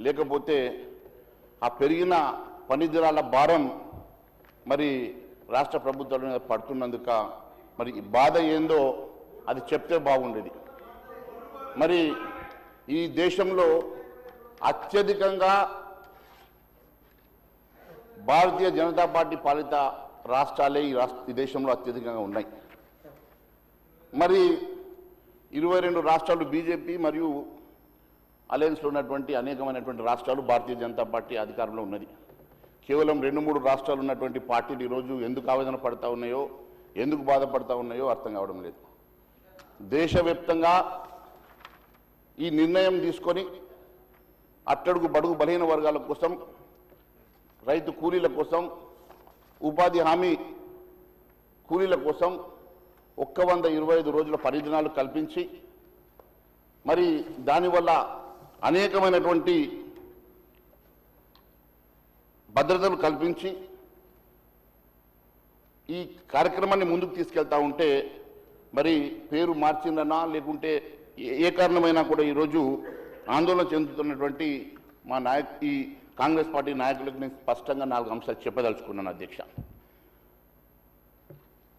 లేకపోతే ఆ పెరిగిన పని దినాల భారం మరి రాష్ట్ర ప్రభుత్వాల మీద పడుతున్నందుక మరి ఈ బాధ ఏందో అది చెప్తే బాగుండేది. మరి ఈ దేశంలో అత్యధికంగా భారతీయ జనతా పార్టీ పాలిత రాష్ట్రాలే ఈ దేశంలో అత్యధికంగా ఉన్నాయి. మరి 22 రాష్ట్రాలు బీజేపీ మరియు అలయన్స్లో ఉన్నటువంటి అనేకమైనటువంటి రాష్ట్రాలు భారతీయ జనతా పార్టీ అధికారంలో ఉన్నది. కేవలం 2-3 రాష్ట్రాలు ఉన్నటువంటి పార్టీలు ఈరోజు ఎందుకు ఆవేదన పడతా ఉన్నాయో, ఎందుకు బాధపడతా ఉన్నాయో అర్థం కావడం లేదు. దేశవ్యాప్తంగా ఈ నిర్ణయం తీసుకొని అట్టడుగు బడుగు బలహీన వర్గాల కోసం, రైతు కూలీల కోసం, ఉపాధి హామీ కూలీల కోసం 125 రోజుల పరిదినాలు కల్పించి మరి దానివల్ల అనేకమైనటువంటి భద్రతలు కల్పించి ఈ కార్యక్రమాన్ని ముందుకు తీసుకెళ్తా ఉంటే మరి పేరు మార్చిందనా లేకుంటే ఏ కారణమైనా కూడా ఈరోజు ఆందోళన చెందుతున్నటువంటి ఈ కాంగ్రెస్ పార్టీ నాయకులకు నేను స్పష్టంగా 4 అంశాలు చెప్పదలుచుకున్నాను అధ్యక్ష.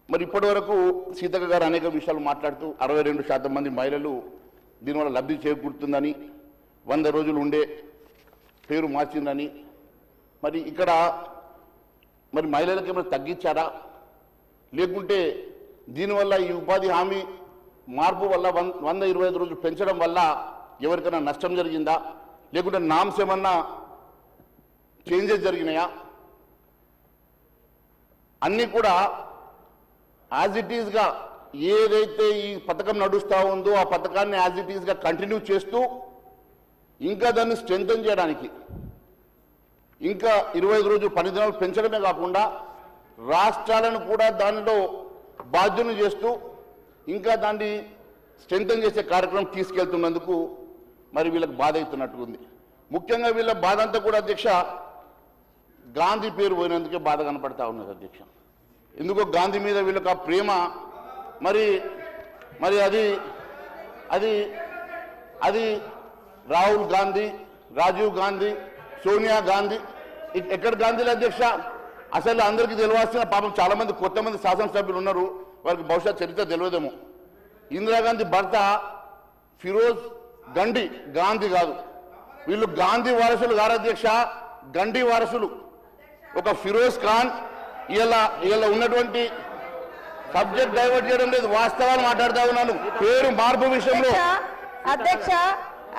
మరి ఇప్పటి వరకు సీతక్క గారు అనేక విషయాలు మాట్లాడుతూ 62% మంది మహిళలు దీనివల్ల లబ్ధి చేకూరుతుందని, 100 రోజులు ఉండే పేరు మార్చిందని, మరి ఇక్కడ మరి మహిళలకు ఏమైనా తగ్గించారా, లేకుంటే దీనివల్ల ఈ ఉపాధి హామీ మార్పు వల్ల 125 రోజులు పెంచడం వల్ల ఎవరికైనా నష్టం జరిగిందా, లేకుంటే నామ్స్ ఏమన్నా చేంజెస్ జరిగినాయా, అన్నీ కూడా యాజ్ ఇట్ ఈజ్గా ఏదైతే ఈ పథకం నడుస్తూ ఉందో ఆ పథకాన్ని యాజ్ ఇట్ ఈజ్గా కంటిన్యూ చేస్తూ ఇంకా దాన్ని స్ట్రెంథెన్ చేయడానికి ఇంకా 25 రోజులు పని దినాలు పెంచడమే కాకుండా రాష్ట్రాలను కూడా దానిలో బాధ్యులను చేస్తూ ఇంకా దాన్ని స్ట్రెంథెన్ చేసే కార్యక్రమం తీసుకెళ్తున్నందుకు మరి వీళ్ళకి బాధ అవుతున్నట్టు ఉంది. ముఖ్యంగా వీళ్ళ బాధ అంతా కూడా అధ్యక్ష గాంధీ పేరు పోయినందుకే బాధ కనపడతా ఉన్నది అధ్యక్ష. ఎందుకో గాంధీ మీద వీళ్ళకి ఆ ప్రేమ మరి మరి అది అది అది రాహుల్ గాంధీ, రాజీవ్ గాంధీ, సోనియా గాంధీ, ఎక్కడ గాంధీలు అధ్యక్ష? అసలు అందరికీ తెలియాల్సిన పాపం చాలా మంది కొత్త మంది శాసనసభ్యులు ఉన్నారు, వారికి బహుశా చరిత్ర తెలియదేమో. ఇందిరాగాంధీ భర్త ఫిరోజ్ గండి, గాంధీ కాదు. వీళ్ళు గాంధీ వారసులు కాదు అధ్యక్ష, గండి వారసులు. ఒక ఫిరోజ్ ఖాన్ ఇలా ఉన్నటువంటి సబ్జెక్ట్ డైవర్ట్ చేయడం లేదు, వాస్తవాలు మాట్లాడుతూ ఉన్నాను. పేరు మార్పు విషయంలో అధ్యక్ష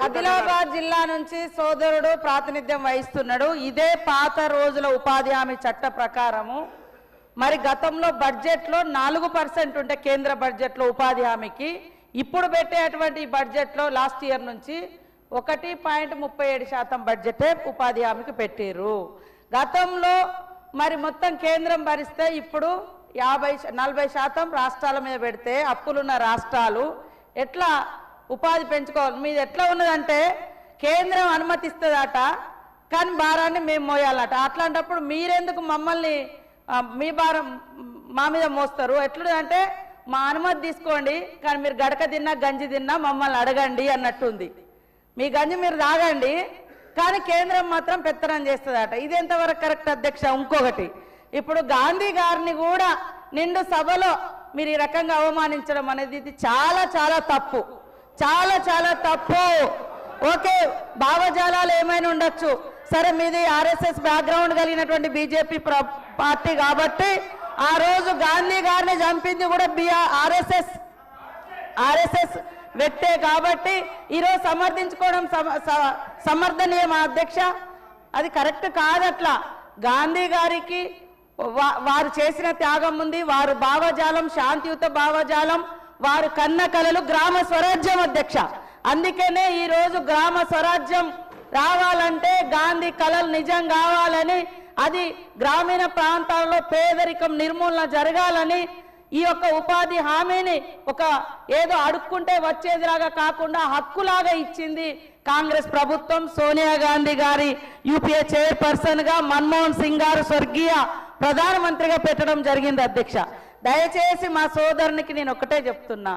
ఆదిలాబాద్ జిల్లా నుంచి సోదరుడు ప్రాతినిధ్యం వహిస్తున్నాడు. ఇదే పాత రోజుల ఉపాధి హామీ చట్ట ప్రకారము మరి గతంలో బడ్జెట్లో 4% ఉంటే కేంద్ర బడ్జెట్లో ఉపాధి హామీకి, ఇప్పుడు పెట్టేటువంటి బడ్జెట్లో లాస్ట్ ఇయర్ నుంచి 1.37% బడ్జెటే ఉపాధి హామీకి పెట్టారు. గతంలో మరి మొత్తం కేంద్రం భరిస్తే ఇప్పుడు 40% రాష్ట్రాల మీద పెడితే అప్పులున్న రాష్ట్రాలు ఎట్లా ఉపాధి పెంచుకోవాలి? మీది ఎట్లా ఉన్నదంటే కేంద్రం అనుమతిస్తుందట కానీ భారాన్ని మేము మోయాలట. అట్లాంటప్పుడు మీరెందుకు మమ్మల్ని మీ భారం మా మీద మోస్తారు? ఎట్లుందంటే మా అనుమతి తీసుకోండి కానీ మీరు గడక తిన్నా గంజి తిన్నా మమ్మల్ని అడగండి అన్నట్టుంది. మీ గంజి మీరు తాగండి కానీ కేంద్రం మాత్రం పెత్తనం చేస్తుందట. ఇది ఎంతవరకు కరెక్ట్ అధ్యక్ష? ఇంకొకటి, ఇప్పుడు గాంధీ గారిని కూడా నిండు సభలో మీరు ఈ రకంగా అవమానించడం అనేది ఇది చాలా చాలా తప్పు, చాలా చాలా తప్పు. ఓకే, భావజాలాలు ఏమైనా ఉండొచ్చు, సరే మీది ఆర్ఎస్ఎస్ బ్యాక్గ్రౌండ్ కలిగినటువంటి బీజేపీ పార్టీ కాబట్టి ఆ రోజు గాంధీ గారిని చంపింది కూడా ఆర్ఎస్ఎస్ వ్యక్తే కాబట్టి ఈరోజు సమర్థించుకోవడం సమర్థనీయం అధ్యక్ష. అది కరెక్ట్ కాదట్లా. గాంధీ గారికి వారు చేసిన త్యాగం ఉంది, వారు భావజాలం శాంతియుత భావజాలం, వారు కన్న కలలు గ్రామ స్వరాజ్యం అధ్యక్ష. అందుకనే ఈరోజు గ్రామ స్వరాజ్యం రావాలంటే గాంధీ కలలు నిజం కావాలని, అది గ్రామీణ ప్రాంతాల్లో పేదరికం నిర్మూలన జరగాలని, ఈ యొక్క ఉపాధి హామీని ఒక ఏదో అడుక్కుంటే వచ్చేదిలాగా కాకుండా హక్కులాగా ఇచ్చింది కాంగ్రెస్ ప్రభుత్వం. సోనియా గాంధీ గారి యూపీఏ చైర్పర్సన్ గా, మన్మోహన్ సింగ్ గారు స్వర్గీయ ప్రధానమంత్రిగా పెట్టడం జరిగింది అధ్యక్ష. దయచేసి మా సోదరునికి నేను ఒకటే చెప్తున్నా,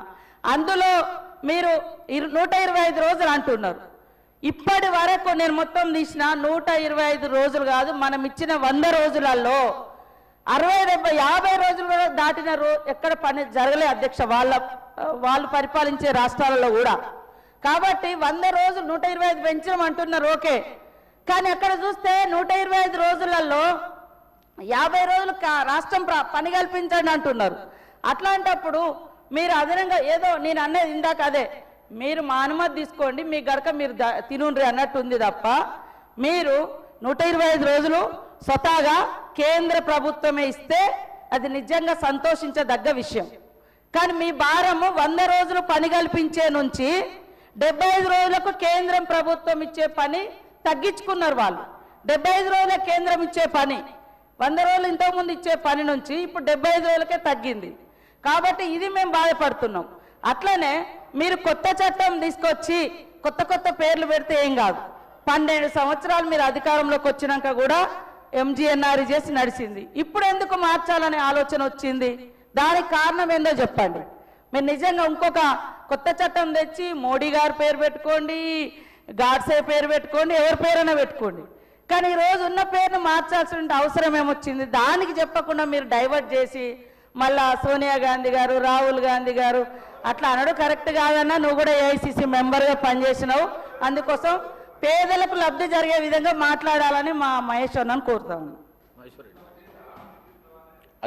అందులో మీరు 125 రోజులు అంటున్నారు. ఇప్పటి వరకు నేను మొత్తం తీసిన 125 రోజులు కాదు, మనం ఇచ్చిన 100 రోజులలో 60-50 రోజులు కూడా దాటిన ఎక్కడ పని జరగలే అధ్యక్ష, వాళ్ళు పరిపాలించే రాష్ట్రాలలో కూడా. కాబట్టి 100 రోజులు 125 పెంచడం అంటున్నారు ఓకే, కానీ అక్కడ చూస్తే 125 రోజులలో 50 రోజులు రాష్ట్రం పని కల్పించండి అంటున్నారు. అట్లాంటప్పుడు మీరు అదనంగా ఏదో నేను అన్నది ఇందాక అదే, మీరు మా అనుమతి తీసుకోండి, మీ గడక మీరు తినుండ్రి అన్నట్టు ఉంది తప్ప, మీరు 125 రోజులు స్వతహాగా కేంద్ర ప్రభుత్వమే ఇస్తే అది నిజంగా సంతోషించదగ్గ విషయం. కానీ మీ భారము 100 రోజులు పని కల్పించే నుంచి 75 రోజులకు కేంద్రం ప్రభుత్వం ఇచ్చే పని తగ్గించుకున్నారు వాళ్ళు. 75 రోజుల కేంద్రం ఇచ్చే పని 100 రోజులు ఇంతకుముందు ఇచ్చే పని నుంచి ఇప్పుడు 75 రోజులకే తగ్గింది. కాబట్టి ఇది మేము బాధపడుతున్నాం. అట్లనే మీరు కొత్త చట్టం తీసుకొచ్చి కొత్త పేర్లు పెడితే ఏం కాదు. 12 సంవత్సరాలు మీరు అధికారంలోకి వచ్చినాక కూడా MGNR చేసి నడిచింది. ఇప్పుడు ఎందుకు మార్చాలనే ఆలోచన వచ్చింది? దానికి కారణం ఏందో చెప్పండి. మీరు నిజంగా ఇంకొక కొత్త చట్టం తెచ్చి మోడీ గారి పేరు పెట్టుకోండి, గాడ్సే పేరు పెట్టుకోండి, ఎవరి పేరైనా పెట్టుకోండి, కానీ ఈరోజు ఉన్న పేరును మార్చాల్సిన అవసరం ఏమొచ్చింది? దానికి చెప్పకుండా మీరు డైవర్ట్ చేసి మళ్ళా సోనియా గాంధీ గారు, రాహుల్ గాంధీ గారు అట్లా అనడు కరెక్ట్ కాదన్నా. నువ్వు కూడా AICC మెంబర్గా పనిచేసినావు, అందుకోసం పేదలకు లబ్ధి జరిగే విధంగా మాట్లాడాలని మా మహేష్ అన్నను కోరుతాము.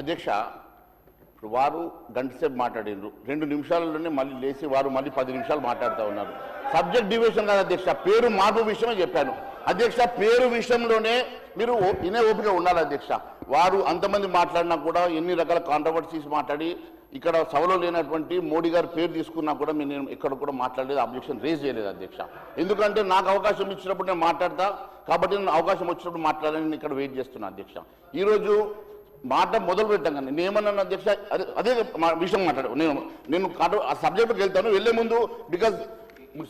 అధ్యక్ష, ఇప్పుడు వారు గంట సేపు మాట్లాడినారు, 2 నిమిషాలలోనే మళ్ళీ లేచి వారు మళ్ళీ 10 నిమిషాలు మాట్లాడుతూ ఉన్నారు. సబ్జెక్ట్ డివిజన్ కాదు అధ్యక్ష, పేరు మార్పు విషయమే చెప్పాను అధ్యక్ష. పేరు విషయంలోనే మీరు ఇనే ఓపిక ఉండాలి అధ్యక్ష. వారు అంతమంది మాట్లాడినా కూడా ఎన్ని రకాల కాంట్రవర్సీస్ మాట్లాడి ఇక్కడ సభలో లేనటువంటి మోడీ గారి పేరు తీసుకున్నా కూడా నేను ఇక్కడ కూడా మాట్లాడలేదు, అబ్జెక్షన్ రేజ్ చేయలేదు అధ్యక్ష. ఎందుకంటే నాకు అవకాశం ఇచ్చినప్పుడు నేను మాట్లాడతా, కాబట్టి నేను అవకాశం వచ్చినప్పుడు మాట్లాడాలని ఇక్కడ వెయిట్ చేస్తున్నా అధ్యక్ష. ఈరోజు మాట మొదలు పెట్టంగానే నేను ఏమన్నాను అధ్యక్ష, అదే విషయం మాట్లాడు. నేను ఆ సబ్జెక్టుకి వెళ్తాను, వెళ్లే ముందు బికాజ్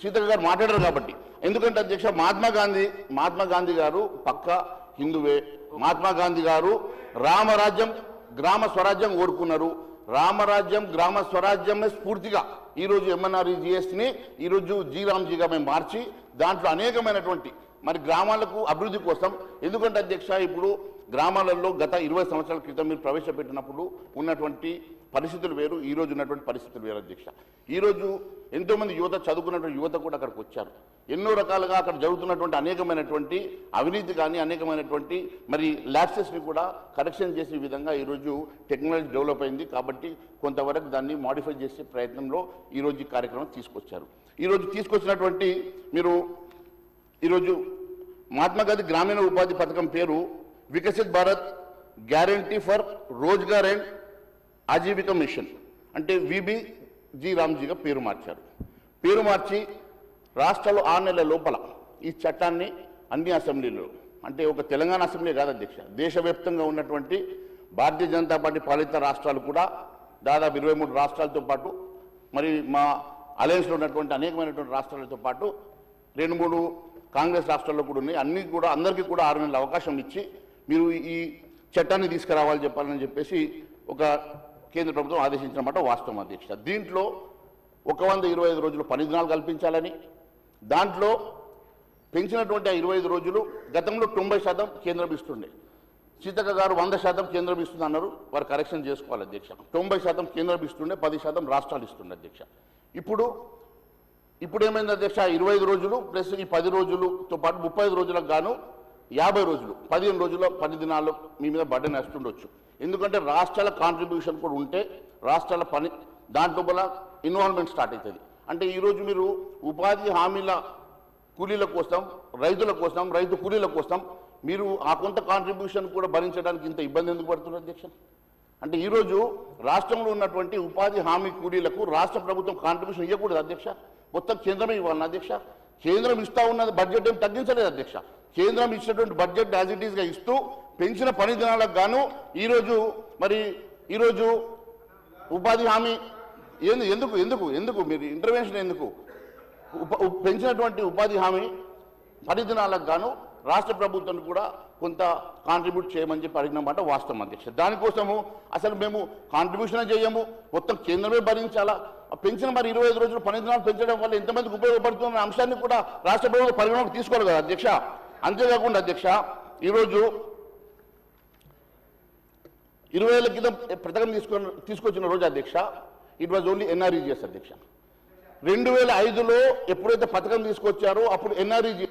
సీతక్క గారు మాట్లాడారు కాబట్టి. ఎందుకంటే అధ్యక్ష, మహాత్మా గాంధీ గారు పక్క హిందువే. మహాత్మా గాంధీ గారు రామరాజ్యం గ్రామ స్వరాజ్యం కోరుకున్నారు. రామరాజ్యం గ్రామ స్వరాజ్యమే స్ఫూర్తిగా ఈరోజు MNREGSని ఈరోజు జీరామ్జీగా మేము మార్చి దాంట్లో అనేకమైనటువంటి మరి గ్రామాలకు అభివృద్ధి కోసం. ఎందుకంటే అధ్యక్ష, ఇప్పుడు గ్రామాలలో గత 20 సంవత్సరాల క్రితం మీరు ప్రవేశపెట్టినప్పుడు ఉన్నటువంటి పరిస్థితులు వేరు, ఈరోజు ఉన్నటువంటి పరిస్థితులు వేరు అధ్యక్ష. ఈరోజు ఎంతోమంది యువత, చదువుకున్నటువంటి యువత కూడా అక్కడికి వచ్చారు. ఎన్నో రకాలుగా అక్కడ జరుగుతున్నటువంటి అనేకమైనటువంటి అవినీతి కానీ అనేకమైనటువంటి మరి ల్యాప్సెస్ని కూడా కరెక్షన్ చేసే విధంగా ఈరోజు టెక్నాలజీ డెవలప్ అయింది. కాబట్టి కొంతవరకు దాన్ని మాడిఫై చేసే ప్రయత్నంలో ఈరోజు ఈ కార్యక్రమం తీసుకొచ్చారు. ఈరోజు తీసుకొచ్చినటువంటి మీరు ఈరోజు మహాత్మా గాంధీ గ్రామీణ ఉపాధి పథకం పేరు Viksit Bharat guarantee for Rozgar and Ajeevika mission అంటే VBG రామ్జీగా పేరు మార్చారు. పేరు మార్చి రాష్ట్రాలు 6 నెలల లోపల ఈ చట్టాన్ని అన్ని అసెంబ్లీలో, అంటే ఒక తెలంగాణ అసెంబ్లీ కాదు అధ్యక్ష, దేశవ్యాప్తంగా ఉన్నటువంటి భారతీయ జనతా పార్టీ పాలిత రాష్ట్రాలు కూడా దాదాపు 23 రాష్ట్రాలతో పాటు మరి మా అలయన్స్లో ఉన్నటువంటి అనేకమైనటువంటి రాష్ట్రాలతో పాటు 2-3 కాంగ్రెస్ రాష్ట్రాల్లో కూడా ఉన్నాయి. అన్ని కూడా అందరికీ కూడా 6 నెలల అవకాశం ఇచ్చి మీరు ఈ చట్టాన్ని తీసుకురావాలని చెప్పాలని చెప్పేసి ఒక కేంద్ర ప్రభుత్వం ఆదేశించిన మాట వాస్తవం అధ్యక్ష. దీంట్లో 125 రోజులు పని దినాలు కల్పించాలని, దాంట్లో పెంచినటువంటి ఆ 25 రోజులు గతంలో 90% కేంద్రం ఇస్తుండే. సీతక్క గారు 100% కేంద్రం ఇస్తుంది అన్నారు, వారు కరెక్షన్ చేసుకోవాలి అధ్యక్ష. 90% కేంద్రం ఇస్తుండే, 10% రాష్ట్రాలు ఇస్తుండే అధ్యక్ష. ఇప్పుడు ఏమైంది అధ్యక్ష, 25 రోజులు ప్లస్ ఈ 10 రోజులతో పాటు 35 రోజులకు గాను 50 రోజులు 15 రోజుల 10 దినాల్లో మీ మీద బర్డెన్ వేస్తుండొచ్చు. ఎందుకంటే రాష్ట్రాల కాంట్రిబ్యూషన్ కూడా ఉంటే రాష్ట్రాల పని దాంట్లో వల్ల ఇన్వాల్వ్మెంట్ స్టార్ట్ అవుతుంది. అంటే ఈరోజు మీరు ఉపాధి హామీల కూలీల కోసం, రైతుల కోసం, రైతు కూలీల కోసం మీరు ఆ కొంత కాంట్రిబ్యూషన్ కూడా భరించడానికి ఇంత ఇబ్బంది ఎందుకు పడుతున్నారు అధ్యక్ష? అంటే ఈరోజు రాష్ట్రంలో ఉన్నటువంటి ఉపాధి హామీ కూలీలకు రాష్ట్ర ప్రభుత్వం కాంట్రిబ్యూషన్ ఇవ్వకూడదు అధ్యక్ష, మొత్తం కేంద్రమే ఇవ్వాలి అధ్యక్ష. కేంద్రం ఇస్తా ఉన్నది బడ్జెట్ ఏం తగ్గించలేదు అధ్యక్ష. కేంద్రం ఇచ్చినటువంటి బడ్జెట్ యాజ్ ఇట్ ఈస్గా ఇస్తూ పెంచిన పని దినాలకు గాను ఈరోజు ఉపాధి హామీ ఎందుకు మీరు ఇంటర్వెన్షన్ ఎందుకు? పెంచినటువంటి ఉపాధి హామీ 10 దినాలకు గాను రాష్ట్ర ప్రభుత్వాన్ని కూడా కొంత కాంట్రిబ్యూట్ చేయమని చెప్పి అడిగినమాట వాస్తవం అధ్యక్ష. దానికోసము అసలు మేము కాంట్రిబ్యూషన్ చేయము, మొత్తం కేంద్రమే భరించాలా. పెంచిన మరి 25 రోజులు 12 దినాలు పెంచడం వల్ల ఎంతమందికి ఉపయోగపడుతున్న అంశాన్ని కూడా రాష్ట్ర ప్రభుత్వం పరిగణలోకి తీసుకోవాలి కదా అధ్యక్ష. అంతేకాకుండా అధ్యక్ష, ఈరోజు 20 ఏళ్ల క్రితం పథకం తీసుకొచ్చిన రోజు అధ్యక్ష, ఇట్ వాజ్ ఓన్లీ ఎన్ఆర్ఈజీఎస్ అధ్యక్ష. 2005లో ఎప్పుడైతే పథకం తీసుకొచ్చారో అప్పుడు ఎన్ఆర్ఈజీ